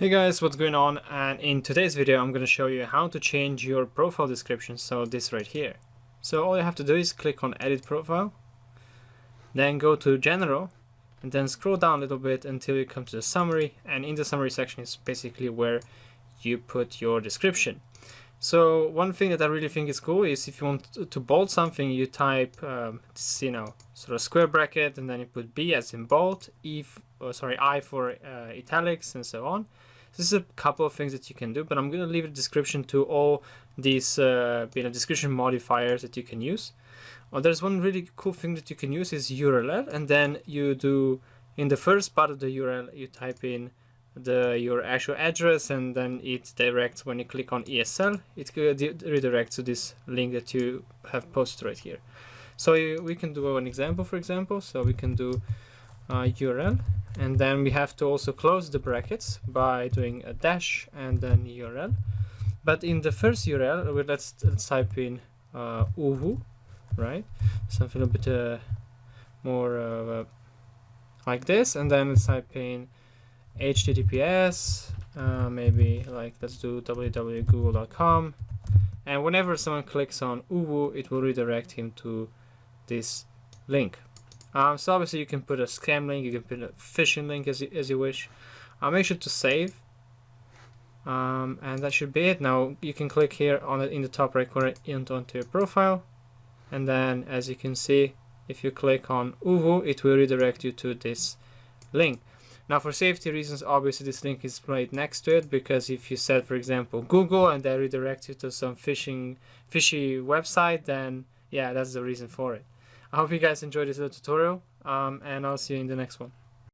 Hey guys, what's going on? And in today's video I'm going to show you how to change your profile description, so this right here. So all you have to do is click on edit profile, then go to general, and then scroll down a little bit until you come to the summary, and in the summary section is basically where you put your description. So one thing that I really think is cool is if you want to bold something, you type this, sort of square bracket, and then you put B as in bold, I for italics, and so on. This is a couple of things that you can do, but I'm going to leave a description to all these description modifiers that you can use. There's one really cool thing that you can use is URL, and then you do, in the first part of the URL, you type in your actual address, and then it directs, when you click on ESL, it redirects to this link that you have posted right here. So we can do an example, for example. So we can do URL, and then we have to also close the brackets by doing a dash and then URL. But in the first URL, let's type in uwu, right? Something a bit more like this, and then let's type in HTTPS, maybe like let's do www.google.com, and whenever someone clicks on uwu, it will redirect him to this link. So obviously you can put a scam link, you can put a phishing link as you wish. Make sure to save, and that should be it. Now you can click here on it in the top right corner onto your profile, and then as you can see, if you click on uwu, it will redirect you to this link. Now for safety reasons, obviously this link is right next to it, because if you said, for example, Google, and they redirect you to some fishy website, then yeah, that's the reason for it. I hope you guys enjoyed this little tutorial, and I'll see you in the next one.